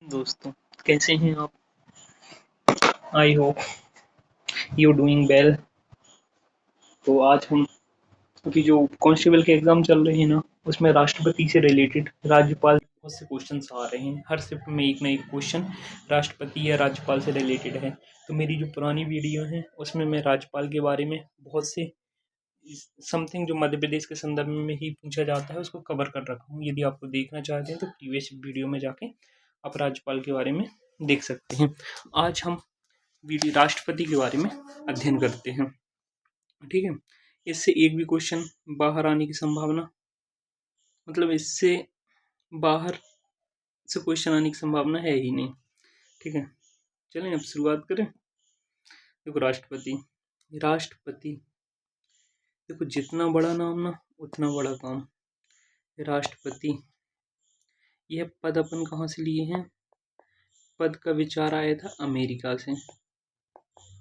दोस्तों, कैसे हैं आप? I hope you doing well. तो आज हम अभी जो कांस्टेबल के एग्जाम चल रहे हैं ना, उसमें राष्ट्रपति से रिलेटेड राज्यपाल बहुत से क्वेश्चंस आ रहे हैं। हर शिफ्ट में एक ना एक क्वेश्चन राष्ट्रपति या राज्यपाल से रिलेटेड है। तो मेरी जो पुरानी वीडियो है उसमें मैं राज्यपाल के बारे में बहुत से समथिंग जो मध्य प्रदेश के संदर्भ में ही पूछा जाता है उसको कवर कर रखा हूँ। यदि आपको देखना चाहते हैं तो प्रीवियस वीडियो में जाके आप राज्यपाल के बारे में देख सकते हैं। आज हम राष्ट्रपति के बारे में अध्ययन करते हैं। ठीक है, इससे एक भी क्वेश्चन बाहर आने की संभावना, मतलब इससे बाहर से क्वेश्चन आने की संभावना है ही नहीं। ठीक है, चलें अब शुरुआत करें। देखो, राष्ट्रपति राष्ट्रपति देखो, जितना बड़ा नाम ना उतना बड़ा काम। राष्ट्रपति, यह पद अपन कहाँ से लिए हैं? पद का विचार आया था अमेरिका से।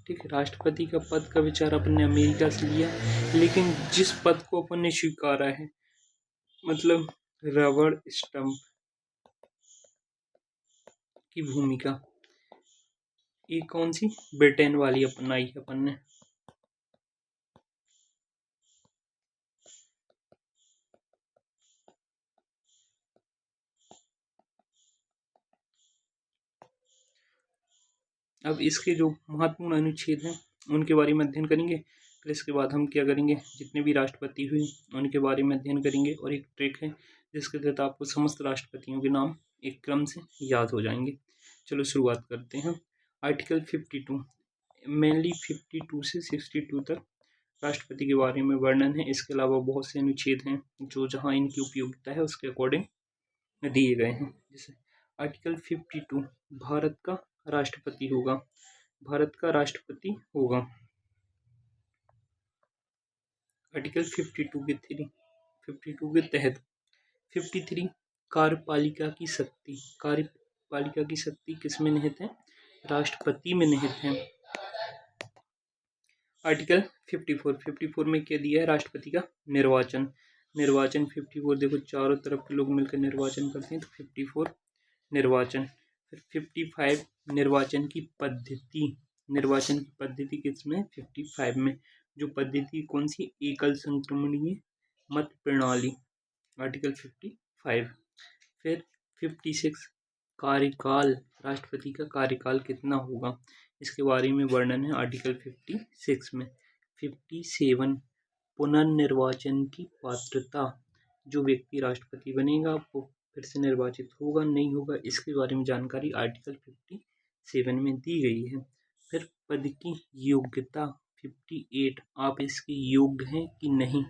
ठीक है, राष्ट्रपति का पद का विचार अपन ने अमेरिका से लिया, लेकिन जिस पद को अपन ने स्वीकारा है, मतलब रबड़ स्टंप की भूमिका, ये कौन सी? ब्रिटेन वाली अपनाई है अपन ने। अब इसके जो महत्वपूर्ण अनुच्छेद हैं उनके बारे में अध्ययन करेंगे। फिर इसके बाद हम क्या करेंगे, जितने भी राष्ट्रपति हुए उनके बारे में अध्ययन करेंगे। और एक ट्रिक है जिसके तहत आपको समस्त राष्ट्रपतियों के नाम एक क्रम से याद हो जाएंगे। चलो शुरुआत करते हैं। आर्टिकल 52, मेनली 52 से 62 तक राष्ट्रपति के बारे में वर्णन है। इसके अलावा बहुत से अनुच्छेद हैं जो जहाँ इनकी उपयोगिता है उसके अकॉर्डिंग दिए गए हैं। जैसे आर्टिकल 52, भारत का राष्ट्रपति होगा। भारत का राष्ट्रपति होगा। आर्टिकल 52 के तहत 53 कार्यपालिका की शक्ति, कार्यपालिका की शक्ति किस में निहित है? राष्ट्रपति में निहित है। आर्टिकल 54 में क्या दिया है? राष्ट्रपति का निर्वाचन। निर्वाचन 54, देखो चारों तरफ के लोग मिलकर निर्वाचन करते हैं, तो 54 निर्वाचन। फिर 55 निर्वाचन की पद्धति। निर्वाचन की पद्धति किसमें? 55 में। जो पद्धति कौन सी? एकल संक्रमणीय मत प्रणाली, आर्टिकल 55। फिर 56 कार्यकाल, राष्ट्रपति का कार्यकाल कितना होगा, इसके बारे में वर्णन है आर्टिकल 56 में। 57 पुनर्निर्वाचन की पात्रता, जो व्यक्ति राष्ट्रपति बनेगा वो फिर से निर्वाचित होगा नहीं होगा, इसके बारे में जानकारी आर्टिकल 57 में दी गई है। फिर पद की योग्यता 58, आप इसके योग्य हैं कि नहीं,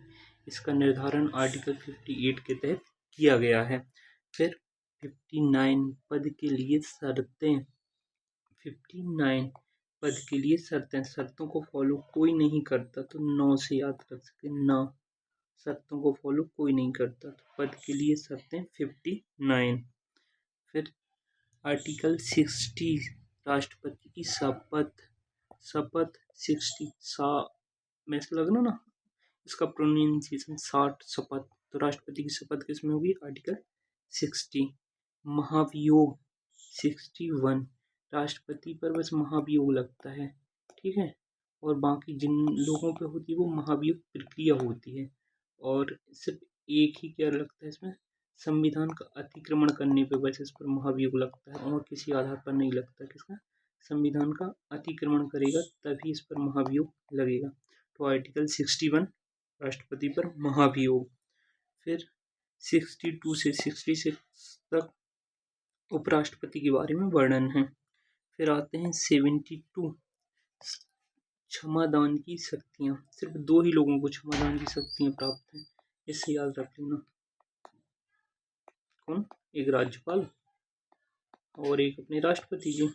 इसका निर्धारण आर्टिकल 58 के तहत किया गया है। फिर 59 पद के लिए शर्तें। 59 पद के लिए शर्तें, शर्तों को फॉलो कोई नहीं करता तो 9 से याद रख सके ना, शर्तों को फॉलो कोई नहीं करता तो पद के लिए शर्तें 59। फिर आर्टिकल 60, राष्ट्रपति की शपथ। शपथ 60 सा में से लगना ना, इसका प्रोनाउंसिएशन 60 शपथ, तो राष्ट्रपति की शपथ किसमें होगी? आर्टिकल 60। महाभियोग 61, राष्ट्रपति पर बस महाभियोग लगता है। ठीक है, और बाकी जिन लोगों पे होती है वो महाभियोग प्रक्रिया होती है। और सिर्फ एक ही क्या लगता है इसमें, संविधान का अतिक्रमण करने पे बस इस पर महाभियोग लगता है, और किसी आधार पर नहीं लगता। किसका? संविधान का अतिक्रमण करेगा तभी इस पर महाभियोग लगेगा। तो आर्टिकल 61 राष्ट्रपति पर महाभियोग। फिर 62 से 66 तक उपराष्ट्रपति के बारे में वर्णन है। फिर आते हैं 72 क्षमादान की शक्तियाँ। सिर्फ 2 ही लोगों को क्षमादान की शक्तियाँ प्राप्त हैं, इससे याद रख लेना। कौन? एक राज्यपाल और एक अपने राष्ट्रपति जी।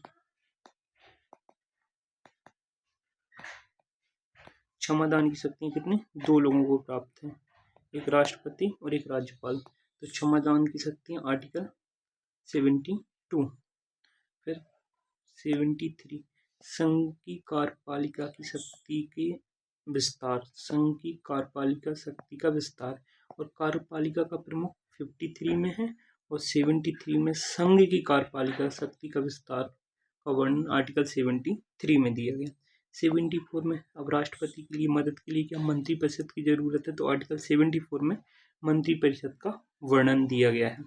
क्षमादान की शक्तियाँ कितने? 2 लोगों को प्राप्त है, एक राष्ट्रपति और एक राज्यपाल। तो क्षमादान की शक्तियाँ आर्टिकल 72। फिर 73 संघ की कार्यपालिका की शक्ति के विस्तार। संघ की कार्यपालिका शक्ति का विस्तार, और कार्यपालिका का प्रमुख 53 में है और 73 में संघ की कार्यपालिका शक्ति का विस्तार का वर्णन आर्टिकल 73 में दिया गया। 74 में अब राष्ट्रपति के लिए मदद के लिए क्या मंत्रिपरिषद की जरूरत है, तो आर्टिकल 74 में मंत्रिपरिषद का वर्णन दिया गया है।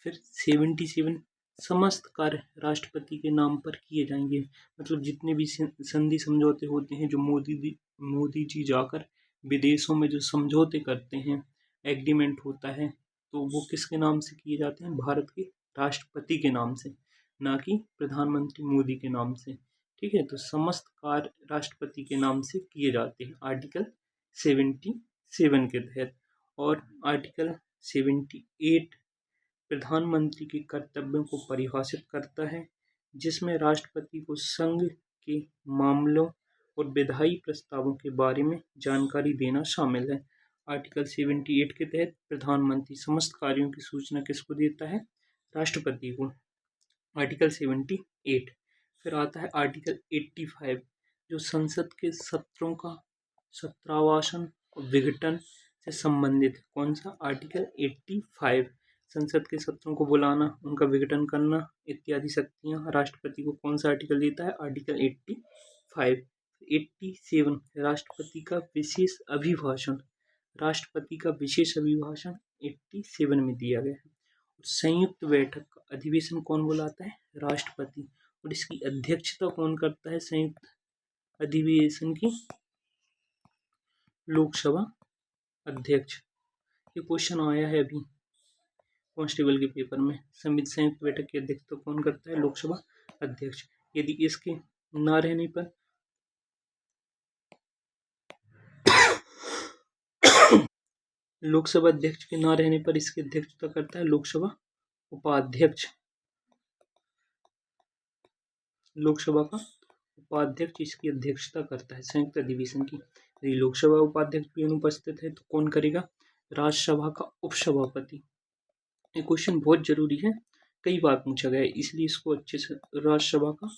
फिर 77 समस्त कार्य राष्ट्रपति के नाम पर किए जाएंगे, मतलब जितने भी संधि समझौते होते हैं जो मोदी जी जाकर विदेशों में जो समझौते करते हैं, एग्रीमेंट होता है, तो वो किसके नाम से किए जाते हैं, भारत के राष्ट्रपति के नाम से, ना कि प्रधानमंत्री मोदी के नाम से। ठीक है, तो समस्त कार्य राष्ट्रपति के नाम से किए जाते हैं आर्टिकल 77 के तहत। और आर्टिकल 78 प्रधानमंत्री के कर्तव्यों को परिभाषित करता है, जिसमें राष्ट्रपति को संघ के मामलों और विधायी प्रस्तावों के बारे में जानकारी देना शामिल है। आर्टिकल 78 के तहत प्रधानमंत्री समस्त कार्यों की सूचना किसको देता है, राष्ट्रपति को। आर्टिकल 78। फिर आता है आर्टिकल 85 जो संसद के सत्रों का सत्रावसान और विघटन से संबंधित है। कौन सा, आर्टिकल 85। संसद के सत्रों को बुलाना, उनका विघटन करना इत्यादि शक्तियां राष्ट्रपति को कौन सा आर्टिकल देता है, आर्टिकल 85। 87 राष्ट्रपति का विशेष अभिभाषण, राष्ट्रपति का विशेष अभिभाषण 87 में दिया गया है। संयुक्त बैठक का अधिवेशन कौन बुलाता है, राष्ट्रपति, और इसकी अध्यक्षता कौन करता है संयुक्त अधिवेशन की, लोकसभा अध्यक्ष। ये क्वेश्चन आया है अभी कांस्टेबल के पेपर में। संयुक्त बैठक की अध्यक्षता कौन करता है, लोकसभा अध्यक्ष। यदि इसके ना रहने पर लोकसभा अध्यक्ष के ना रहने पर इसकी अध्यक्षता करता है लोकसभा उपाध्यक्ष। लोकसभा का उपाध्यक्ष इसकी अध्यक्षता करता है संयुक्त अधिवेशन की। यदि लोकसभा उपाध्यक्ष भी अनुपस्थित है तो कौन करेगा, राज्यसभा का उपसभापति। ये क्वेश्चन बहुत जरूरी है, कई बार पूछा गया है, इसलिए इसको अच्छे से, राज्यसभा का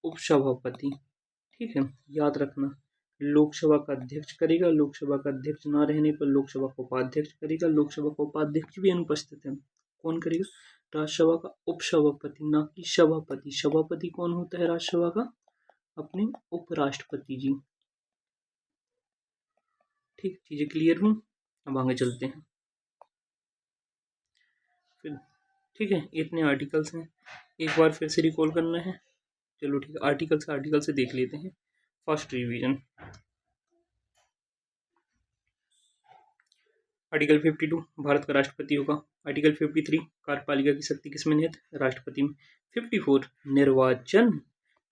उपसभापति। ठीक है, याद रखना। लोकसभा का अध्यक्ष करेगा, लोकसभा का अध्यक्ष ना रहने पर लोकसभा का उपाध्यक्ष करेगा, लोकसभा का उपाध्यक्ष भी अनुपस्थित है, कौन करेगा, राज्यसभा का उपसभापति, ना कि सभापति। सभापति कौन होता है राज्यसभा का, अपने उपराष्ट्रपति जी। ठीक, चीजें क्लियर हुई, अब आगे चलते हैं। फिर ठीक है, इतने आर्टिकल्स हैं, एक बार फिर से रिकॉल करना है। चलो ठीक है, आर्टिकल से देख लेते हैं। फर्स्ट रिवीजन, आर्टिकल 52 भारत का राष्ट्रपति होगा। आर्टिकल 53 कार्यपालिका की शक्ति किसमें निहित, राष्ट्रपति में। 54 निर्वाचन।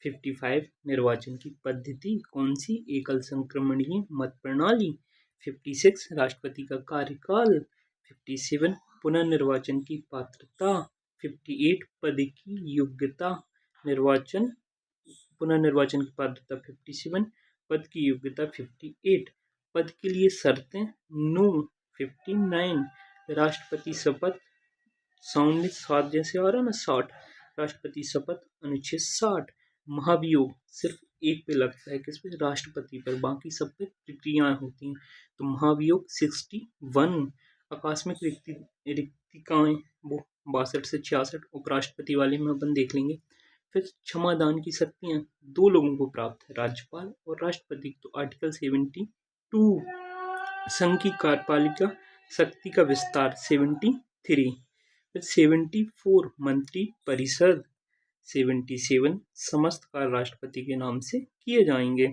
55 निर्वाचन की पद्धति कौन सी, एकल संक्रमणीय मत प्रणाली। 56 राष्ट्रपति का कार्यकाल। 57 पुनर्निर्वाचन की पात्रता। 58 पद की योग्यता, निर्वाचन पुनर्निर्वाचन की पात्रता 57, पद की योग्यता 58, पद के लिए शर्तें नो। 59 राष्ट्रपति शपथ, साउंड 7 जैसे आ रहा ना, 60 राष्ट्रपति शपथ अनुच्छेद 60। महाभियोग सिर्फ एक पे लगता है, किस पे, राष्ट्रपति पर, बाकी सब पे प्रक्रियाएं होती हैं, तो महाभियोग 61। आकस्मिक रिक्तिकाएं वो 62 से 66 उपराष्ट्रपति वाले में अपन देख लेंगे। फिर क्षमादान की शक्तियां 2 लोगों को प्राप्त है, राज्यपाल और राष्ट्रपति। तो आर्टिकल 72 संघ की कार्यपालिका शक्ति का विस्तार 73। फिर 74 मंत्री परिषद। 77 समस्त कार्य राष्ट्रपति के नाम से किए जाएंगे।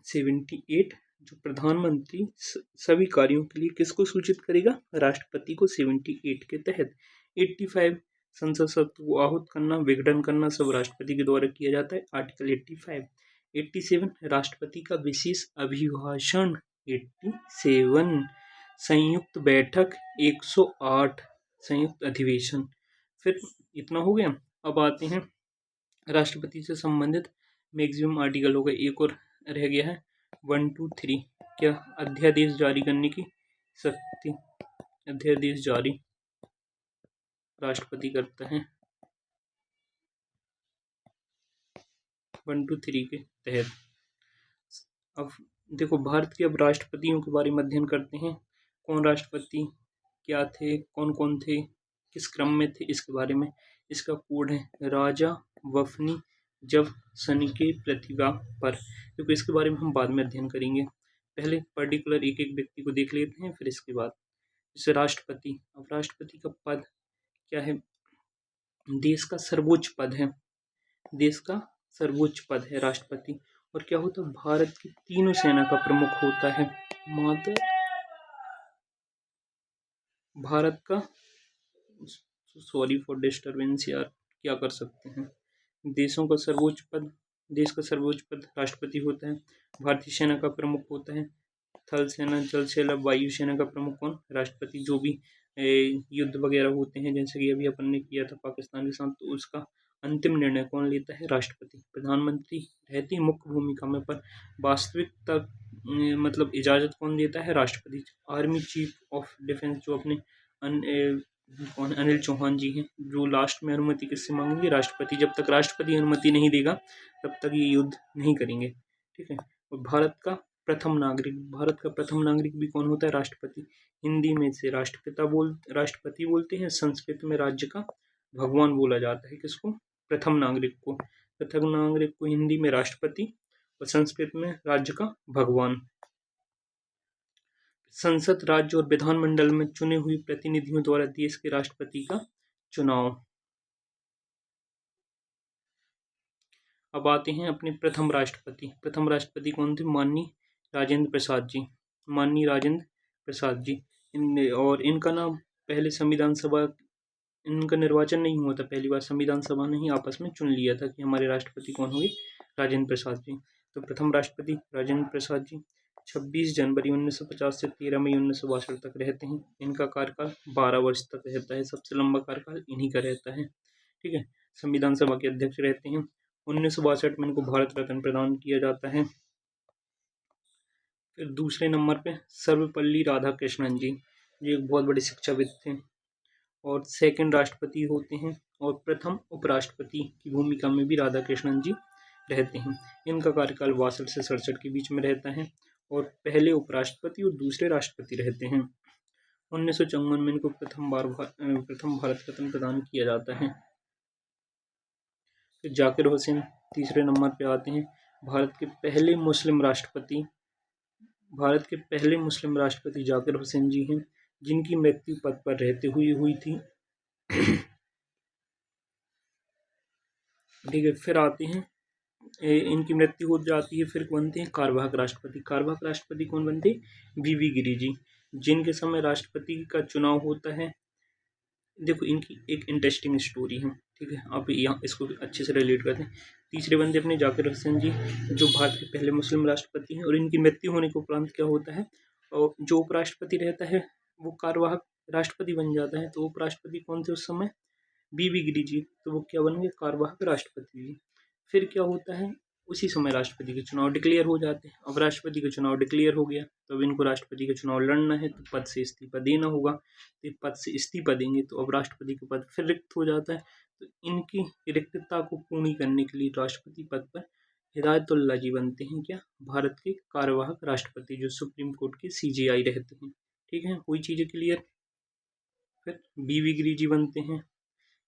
78 जो प्रधानमंत्री सभी कार्यों के लिए किसको सूचित करेगा, राष्ट्रपति को। 78 के तहत 85 संसद सत्र को आहूत करना, विघटन करना सब राष्ट्रपति के द्वारा किया जाता है, आर्टिकल 85। 87 राष्ट्रपति का विशेष अभिभाषण। 87 संयुक्त बैठक। 108 संयुक्त अधिवेशन। फिर इतना हो गया, अब आते हैं राष्ट्रपति से संबंधित मैक्सिमम आर्टिकल हो गए, एक और रह गया है 1, 2, 3। क्या, अध्यादेश जारी करने की शक्ति, अध्यादेश जारी राष्ट्रपति करता है 1, 2, 3 के तहत। अब देखो, भारत के अब राष्ट्रपतियों के बारे में अध्ययन करते हैं। कौन राष्ट्रपति क्या थे, कौन कौन थे, किस क्रम में थे, इसके बारे में। इसका कोड है राजा वफनी जब सन की प्रतिभा पर, क्योंकि इसके बारे में हम बाद में अध्ययन करेंगे। पहले पर्टिकुलर एक एक व्यक्ति को देख लेते हैं, फिर इसके बाद जैसे राष्ट्रपति। अब राष्ट्रपति का पद क्या है? देश का सर्वोच्च पद है, देश का सर्वोच्च पद है राष्ट्रपति। और क्या होता है? भारत की तीनों सेना का प्रमुख होता है। भारत का, सॉरी फॉर डिस्टर्बेंस यार, क्या कर सकते हैं। देशों का सर्वोच्च पद, देश का सर्वोच्च पद राष्ट्रपति होता है। भारतीय सेना का प्रमुख होता है थल सेना, जल सेना, वायु सेना का प्रमुख कौन? राष्ट्रपति। जो भी युद्ध वगैरह होते हैं, जैसे कि अभी अपन ने किया था पाकिस्तान के साथ, तो उसका अंतिम निर्णय कौन लेता है? राष्ट्रपति। प्रधानमंत्री रहती है मुख्य भूमिका में, पर वास्तविकता मतलब इजाज़त कौन देता है? राष्ट्रपति। आर्मी चीफ ऑफ डिफेंस जो अपने कौन? अनिल चौहान जी हैं, जो लास्ट में अनुमति किससे मांगेंगे? राष्ट्रपति। जब तक राष्ट्रपति अनुमति नहीं देगा तब तक ये युद्ध नहीं करेंगे, ठीक है। और भारत का प्रथम नागरिक, भारत का प्रथम नागरिक भी कौन होता है? राष्ट्रपति। हिंदी में से राष्ट्रपति बोलते हैं, संस्कृत में राज्य का भगवान बोला जाता है। किसको? प्रथम नागरिक को। प्रथम नागरिक को हिंदी में राष्ट्रपति और संस्कृत में राज्य का भगवान। संसद, राज्य और विधानमंडल में चुने हुए प्रतिनिधियों द्वारा देश के राष्ट्रपति का चुनाव। अब आते हैं अपने प्रथम राष्ट्रपति। प्रथम राष्ट्रपति कौन थे? माननीय राजेंद्र प्रसाद जी। माननीय राजेंद्र प्रसाद जी। और इनका नाम पहले संविधान सभा, इनका निर्वाचन नहीं हुआ था पहली बार, संविधान सभा ने ही आपस में चुन लिया था कि हमारे राष्ट्रपति कौन होंगे? राजेंद्र प्रसाद जी। तो प्रथम राष्ट्रपति राजेंद्र प्रसाद जी 26 जनवरी 1950 से 13 मई 1962 तक रहते हैं। इनका कार्यकाल 12 वर्ष तक रहता है। सबसे लंबा कार्यकाल इन्हीं का रहता है, ठीक है। संविधान सभा के अध्यक्ष रहते हैं। 1962 में इनको भारत रत्न प्रदान किया जाता है। फिर दूसरे नंबर पे सर्वपल्ली राधाकृष्णन जी, जो एक बहुत बड़े शिक्षाविद थे और सेकंड राष्ट्रपति होते हैं। और प्रथम उपराष्ट्रपति की भूमिका में भी राधाकृष्णन जी रहते हैं। इनका कार्यकाल 62 से 67 के बीच में रहता है। और पहले उपराष्ट्रपति और दूसरे राष्ट्रपति रहते हैं। 1954 में इनको प्रथम भारत रत्न प्रदान किया जाता है। फिर जाकिर हुसैन तीसरे नंबर पे आते हैं। भारत के पहले मुस्लिम राष्ट्रपति जाकिर हुसैन जी हैं, जिनकी मृत्यु पद पर रहते हुए हुई थी, ठीक है। फिर आते हैं, इनकी मृत्यु हो जाती है, फिर बनते हैं कार्यवाहक राष्ट्रपति। कार्यवाहक राष्ट्रपति कौन बनते? वीवी गिरि जी, जिनके समय राष्ट्रपति का चुनाव होता है। देखो इनकी एक इंटरेस्टिंग स्टोरी है, ठीक है। आप यहाँ इसको अच्छे से रिलेट करते हैं। तीसरे बंदे अपने जाकिर हुसैन जी, जो भारत के पहले मुस्लिम राष्ट्रपति हैं। और इनकी मृत्यु होने के उपरांत क्या होता है, और जो उपराष्ट्रपति रहता है वो कार्यवाहक राष्ट्रपति बन जाता है। तो उपराष्ट्रपति कौन थे उस समय? वीवी गिरि जी। तो वो क्या बन गए? कार्यवाहक राष्ट्रपति जी। फिर क्या होता है, उसी समय राष्ट्रपति के चुनाव डिक्लेयर हो जाते हैं। अब राष्ट्रपति का चुनाव डिक्लेयर हो गया, तो अब इनको राष्ट्रपति का चुनाव लड़ना है, तो पद से इस्तीफा देना होगा। तो पद से इस्तीफा देंगे तो अब राष्ट्रपति का पद फिर रिक्त हो जाता है। तो इनकी रिक्तता को पूर्ण करने के लिए राष्ट्रपति पद पर हिदायतुल्लाह जी बनते हैं, क्या? भारत के कार्यवाहक राष्ट्रपति, जो सुप्रीम कोर्ट के CJI रहते हैं, ठीक है। कोई चीज़ें क्लियर? फिर वीवी गिरि जी बनते हैं।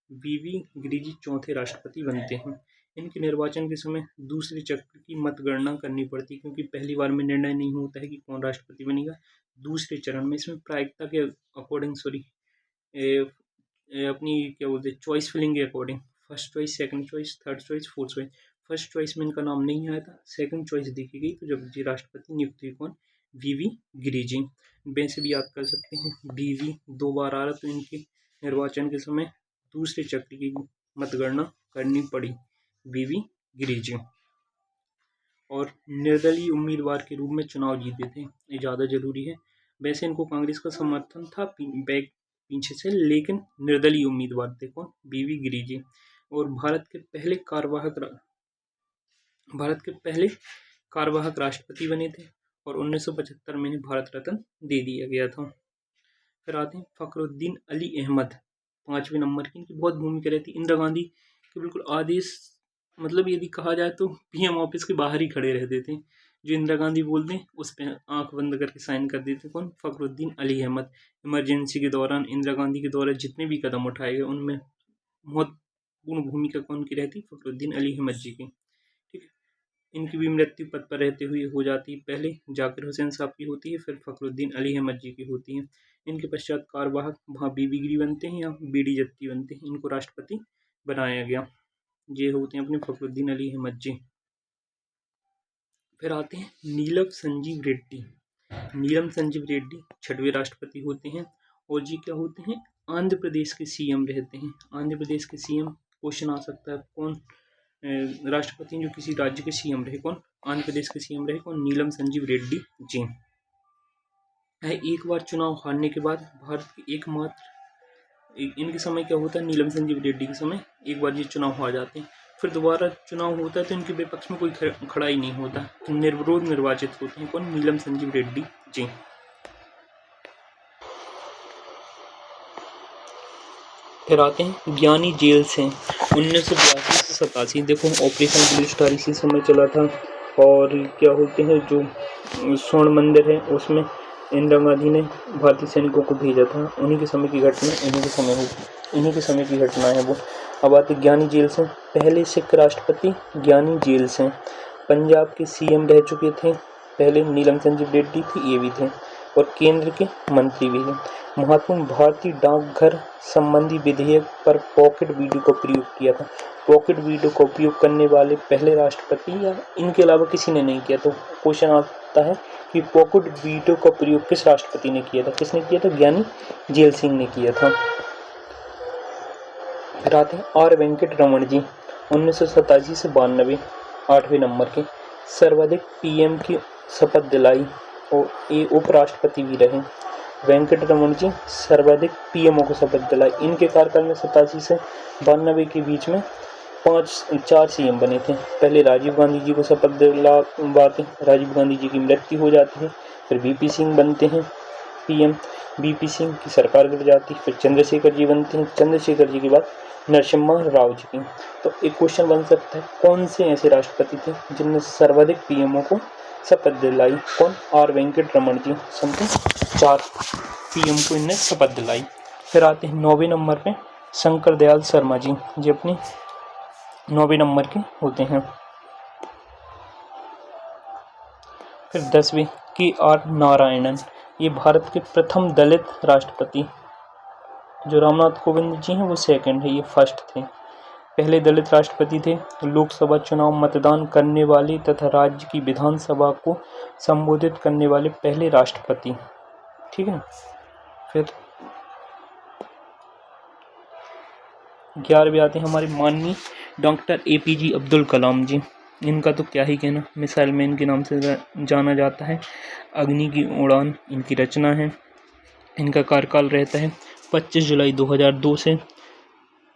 वीवी गिरि जी चौथे राष्ट्रपति बनते हैं। इनके निर्वाचन के समय दूसरे चक्र की मतगणना करनी पड़ती है, क्योंकि पहली बार में निर्णय नहीं होता है कि कौन राष्ट्रपति बनेगा। दूसरे चरण में इसमें प्रायिकता के अकॉर्डिंग, अपनी क्या बोलते हैं, चॉइस फिलिंग के according, first choice, second choice, third choice, fourth choice. First choice में इनका नाम नहीं आया था, सेकंड चॉइस देखी गई, तो जब जी राष्ट्रपति नियुक्त हुए कौन? वीवी गिरि जी। वैसे भी याद कर सकते हैं, वीवी 2 बार आ रहा, तो इनके निर्वाचन के समय दूसरे चक्र की मतगणना करनी पड़ी वीवी गिरि जी। और निर्दलीय उम्मीदवार के रूप में चुनाव जीते थे, ये ज़्यादा जरूरी है। वैसे इनको कांग्रेस का समर्थन था पीछे से, लेकिन निर्दलीय उम्मीदवार थे कौन? वीवी गिरि जी। और भारत के पहले कार्यवाहक राष्ट्रपति बने थे। और 1975 में इन्हें भारत रत्न दे दिया गया था। फिर आते हैं फखरुद्दीन अली अहमद, 5वें नंबर की। इनकी बहुत भूमिका रहती है। इंदिरा गांधी के बिल्कुल आदेश, मतलब यदि कहा जाए तो PM ऑफिस के बाहर ही खड़े रहते थे। जो इंदिरा गांधी बोलते हैं उस पर आंख बंद करके साइन कर देते कौन? फखरुद्दीन अली अहमद। इमरजेंसी के दौरान इंदिरा गांधी के द्वारा जितने भी कदम उठाए गए उनमें महत्वपूर्ण भूमिका कौन की रहती? फखरुद्दीन अली अहमद जी की। ठीक है, इनकी भी मृत्यु पद पर रहते हुए हो जाती है। पहले जाकिर हुसैन साहब की होती है, फिर फखरुद्दीन अली अहमद जी की होती है। इनके पश्चात कार्यवाहक वहाँ बीबी गिरी बनते हैं या बीडी जत्ती बनते हैं, इनको राष्ट्रपति बनाया गया। ये होते हैं अपने फखरुद्दीन अली अहमद जी। फिर आते हैं नीलम संजीव रेड्डी। नीलम संजीव रेड्डी 6वें राष्ट्रपति होते हैं और जी क्या होते हैं? आंध्र प्रदेश के सीएम रहते हैं। आंध्र प्रदेश के सीएम, क्वेश्चन आ सकता है कौन राष्ट्रपति जो किसी राज्य के सीएम रहे? कौन? आंध्र प्रदेश के सीएम रहे कौन? नीलम संजीव रेड्डी जी। एक बार चुनाव हारने के बाद भारत के एकमात्र इनके समय क्या होता है? नीलम संजीव रेड्डी के समय एक बार ये चुनाव हार जाते हैं, फिर दोबारा चुनाव होता है तो इनके विपक्ष में कोई खड़ा ही नहीं होता, तो निर्विरोध निर्वाचित होते हैं कौन? नीलम संजीव रेड्डी जी। फिर आते हैं ज्ञानी जेल से 1982 से 87। देखो ऑपरेशन ब्लू स्टार इसी समय चला था। और क्या होते हैं जो स्वर्ण मंदिर है उसमें इंदिरा गांधी ने भारतीय सैनिकों को भेजा था, उन्हीं के समय की घटना, इन्हीं के समय की घटना है वो। अब आते ज्ञानी जेल से। पहले सिख राष्ट्रपति ज्ञानी जेल से। पंजाब के सीएम रह चुके थे पहले, नीलम संजीव रेड्डी थी, ये भी थे, और केंद्र के मंत्री भी थे। महत्वपूर्ण भारतीय डाकघर संबंधी विधेयक पर पॉकेट वीडियो का प्रयोग किया था। पॉकेट वीडियो का उपयोग करने वाले पहले राष्ट्रपति या इनके अलावा किसी ने नहीं किया। तो क्वेश्चन आता है कि पॉकेट वीडियो का प्रयोग किस राष्ट्रपति ने किया था? किसने किया था? ज्ञानी जेल सिंह ने किया था। फिर आते हैं आर वेंकट रमन जी 1987 से 92, 8वें नंबर के। सर्वाधिक पीएम की शपथ दिलाई और ये उपराष्ट्रपति भी रहे। वेंकट रमन जी सर्वाधिक पीएमओ को शपथ दिलाई। इनके कार्यकाल में 87 से 92 के बीच में 4 सीएम बने थे। पहले राजीव गांधी जी को शपथ दिलवाते, राजीव गांधी जी की मृत्यु हो जाती है, फिर वीपी सिंह बनते हैं पीएम, वीपी सिंह की सरकार गिर जाती, फिर चंद्रशेखर जी बनते हैं, चंद्रशेखर जी के बाद नरसिम्हा राव जी की। तो एक क्वेश्चन बन सकता है कौन से ऐसे राष्ट्रपति थे जिनने सर्वाधिक पीएमओ को शपथ दिलाई? कौन? R Venkataraman ji. Something 4 PM को इनने शपथ दिलाई। फिर आते हैं 9वें नंबर पे शंकर दयाल शर्मा जी, जो अपने 9वें नंबर के होते हैं। फिर 10वें KR नारायणन, ये भारत के प्रथम दलित राष्ट्रपति। जो रामनाथ कोविंद जी हैं वो सेकंड है, ये फर्स्ट थे। पहले दलित राष्ट्रपति थे। लोकसभा चुनाव मतदान करने वाले तथा राज्य की विधानसभा को संबोधित करने वाले पहले राष्ट्रपति। ठीक है। फिर 11वें आते हैं हमारे माननीय डॉक्टर APJ अब्दुल कलाम जी। इनका तो क्या ही कहना, मिसाइल मैन के नाम से जाना जाता है। अग्नि की उड़ान इनकी रचना है। इनका कार्यकाल रहता है 25 जुलाई 2002 से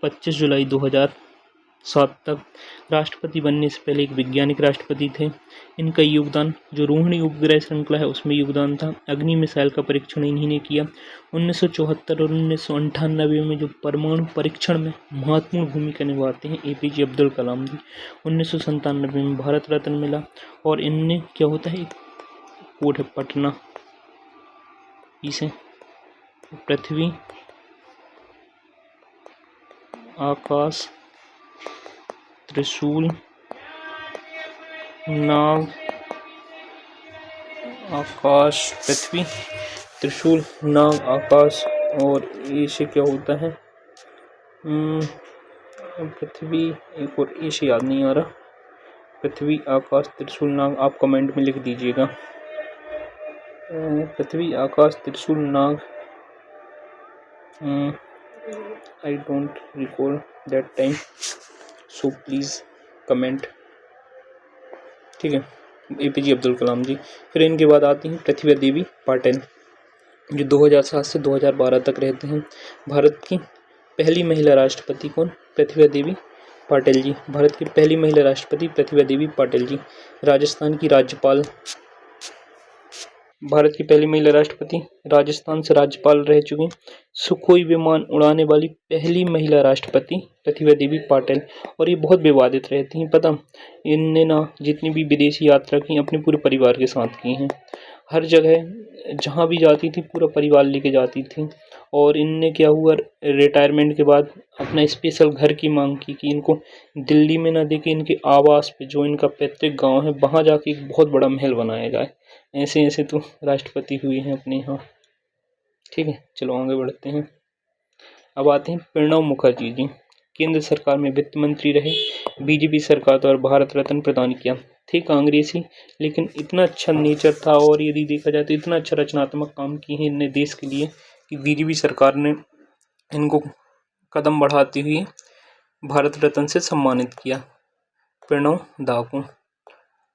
25 जुलाई 2007 तक। राष्ट्रपति बनने से पहले एक वैज्ञानिक राष्ट्रपति थे। इनका योगदान जो रोहिणी उपग्रह श्रृंखला है उसमें योगदान था। अग्नि मिसाइल का परीक्षण इन्हीं ने किया। 1974 और 1998 में जो परमाणु परीक्षण में महत्वपूर्ण भूमिका निभाते हैं APJ अब्दुल कलाम जी। 1997 में भारत रत्न मिला। और इनने क्या होता है, एक कोड है पटना, इसे पृथ्वी आकाश त्रिशूल नाग, आकाश पृथ्वी त्रिशूल नाग आकाश, और इसे क्या होता है पृथ्वी, एक और इसे याद नहीं आ रहा, पृथ्वी आकाश त्रिशूल नाग, आप कमेंट में लिख दीजिएगा। पृथ्वी आकाश त्रिशूल नाग, I don't recall that time, so please comment। ठीक है, APJ अब्दुल कलाम जी। फिर इनके बाद आती हैं प्रतिभा देवी पाटिल, जो 2007 से 2012 तक रहते हैं। भारत की पहली महिला राष्ट्रपति कौन? प्रतिभा देवी पाटिल जी। भारत की पहली महिला राष्ट्रपति प्रतिभा देवी पाटिल जी। राजस्थान की राज्यपाल भारत की पहली महिला राष्ट्रपति, राजस्थान से राज्यपाल रह चुकी, सुखोई विमान उड़ाने वाली पहली महिला राष्ट्रपति प्रतिभा देवी पाटिल। और ये बहुत विवादित रहती हैं, पता इनने ना जितनी भी विदेशी यात्रा की अपने पूरे परिवार के साथ की हैं। हर जगह जहाँ भी जाती थी पूरा परिवार लेके जाती थी। और इनने क्या हुआ, रिटायरमेंट के बाद अपना स्पेशल घर की मांग की कि इनको दिल्ली में ना देके इनके आवास पे जो इनका पैतृक गांव है वहाँ जाके एक बहुत बड़ा महल बनाया जाए। ऐसे ऐसे तो राष्ट्रपति हुए हैं अपने यहाँ। ठीक है, चलो आगे बढ़ते हैं। अब आते हैं प्रणब मुखर्जी जी। केंद्र सरकार में वित्त मंत्री रहे, बीजेपी सरकार द्वारा भारत रत्न प्रदान किया। थे कांग्रेसी लेकिन इतना अच्छा नेचर था और यदि देखा जाए तो इतना अच्छा रचनात्मक काम किए हैं इनने देश के लिए कि बीजेपी सरकार ने इनको कदम बढ़ाते हुए भारत रत्न से सम्मानित किया, प्रणब दा को।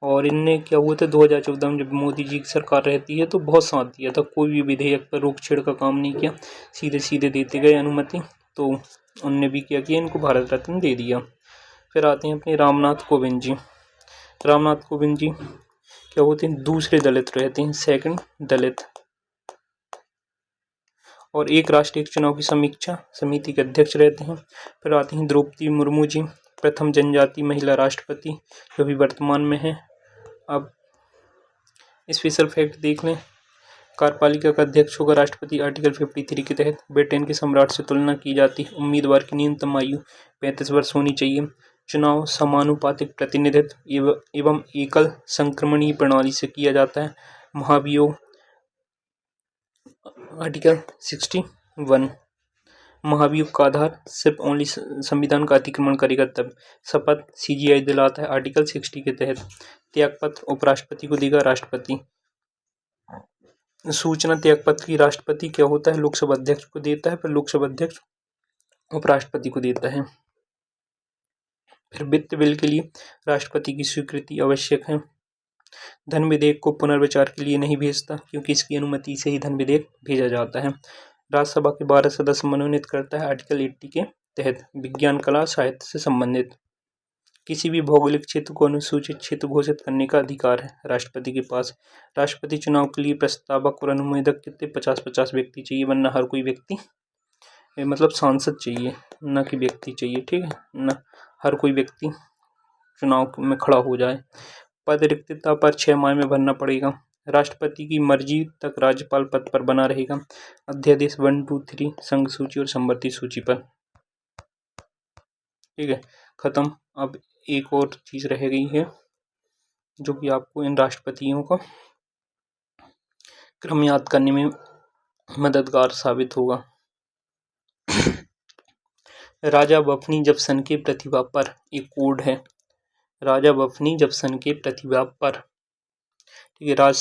और इनने क्या हुआ था 2014 में जब मोदी जी की सरकार रहती है तो बहुत साथ दिया था, कोई भी विधेयक पर रोक छेड़ का काम नहीं किया, सीधे सीधे देते गए अनुमति। तो उनने भी क्या किया, इनको भारत रत्न दे दिया। फिर आते हैं अपने रामनाथ कोविंद जी। रामनाथ कोविंद जी क्या होते हैं, दूसरे दलित रहते हैं, सेकंड दलित। और एक राष्ट्रीय चुनाव की समीक्षा समिति के अध्यक्ष रहते हैं। फिर आती हैं द्रौपदी मुर्मू जी, प्रथम जनजाति महिला राष्ट्रपति जो भी वर्तमान में है। अब स्पेशल फैक्ट देख लें, कार्यपालिका का अध्यक्ष होगा राष्ट्रपति। आर्टिकल 53 के तहत ब्रिटेन के सम्राट से तुलना की जाती है। उम्मीदवार की न्यूनतम आयु 35 वर्ष होनी चाहिए। चुनाव समानुपातिक प्रतिनिधित्व एवं एकल संक्रमणीय प्रणाली से किया जाता है। महाभियोग आर्टिकल 61। महाभियोग का आधार सिर्फ ओनली संविधान का अतिक्रमण करेगा तब। शपथ CGI दिलाता है आर्टिकल 60 के तहत। त्यागपत्र उपराष्ट्रपति को देगा राष्ट्रपति। सूचना त्यागपत्र की राष्ट्रपति क्या होता है, लोकसभा अध्यक्ष को देता है, फिर लोकसभा अध्यक्ष उपराष्ट्रपति को देता है। फिर वित्त बिल के लिए राष्ट्रपति की स्वीकृति आवश्यक है। धन विधेयक को पुनर्विचार के लिए नहीं भेजता क्योंकि इसकी अनुमति से ही धन विधेयक भेजा जाता है। राज्यसभा के 12 सदस्य मनोनीत करता है आर्टिकल 80 के तहत। विज्ञान कला साहित्य से संबंधित किसी भी भौगोलिक क्षेत्र को अनुसूचित क्षेत्र घोषित करने का अधिकार है राष्ट्रपति के पास। राष्ट्रपति चुनाव के लिए प्रस्तावक और अनुमोदक कितने 50-50 व्यक्ति चाहिए, वरना हर कोई व्यक्ति मतलब सांसद चाहिए, न कि व्यक्ति चाहिए। ठीक है, न हर कोई व्यक्ति चुनाव में खड़ा हो जाए। पद रिक्तता पर 6 माह में भरना पड़ेगा। राष्ट्रपति की मर्जी तक राज्यपाल पद पर बना रहेगा। अध्यादेश 1, 2, 3 संघ सूची और संवर्ती सूची पर। ठीक है, खत्म। अब एक और चीज रह गई है जो कि आपको इन राष्ट्रपतियों का क्रम याद करने में मददगार साबित होगा। राजा बफनी जब सन के प्रतिभा पर, एक कोड है, राजा बफनी जब सन के प्रतिभा पर। ठीक है, राज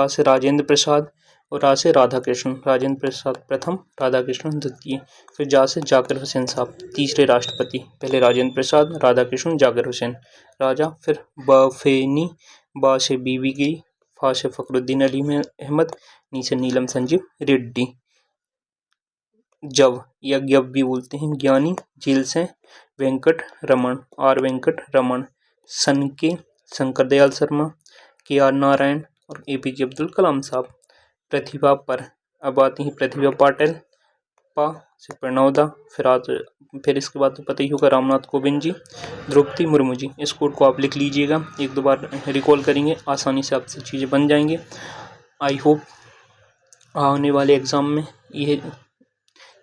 से राजेंद्र प्रसाद और राज से राधा कृष्ण। राजेंद्र प्रसाद प्रथम, राधा कृष्ण द्वितीय। फिर जा से जाकिर हुसैन साहब तीसरे राष्ट्रपति। पहले राजेंद्र प्रसाद, राधा कृष्ण, जाकिर हुसैन राजा। फिर बफेनी, बा से बीबी गिरी, फा से फखरुद्दीन अली अहमद, नी से नीलम संजीव रेड्डी। जब या गब भी बोलते हैं, ज्ञानी। जेल से वेंकट रमन, आर वेंकट रमन। सन के शंकर दयाल शर्मा, KR नारायण और APJ अब्दुल कलाम साहब। प्रतिभा पर अब आती है प्रतिभा पाटिल, पा से प्रणब दा। फिर इसके बाद तो पता ही होगा रामनाथ कोविंद जी, द्रौपदी मुर्मू जी। इस कोड को आप लिख लीजिएगा, एक दो बार रिकॉल करेंगे आसानी से आपसे चीज़ें बन जाएंगे। आई होप आने वाले एग्ज़ाम में यह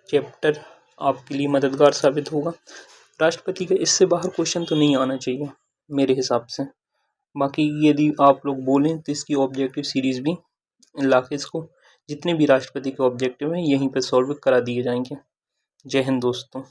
चैप्टर आपके लिए मददगार साबित होगा। राष्ट्रपति का इससे बाहर क्वेश्चन तो नहीं आना चाहिए मेरे हिसाब से। बाकी यदि आप लोग बोलें तो इसकी ऑब्जेक्टिव सीरीज़ भी ला के इसको जितने भी राष्ट्रपति के ऑब्जेक्टिव हैं यहीं पर सॉल्व करा दिए जाएंगे। जय हिंद दोस्तों।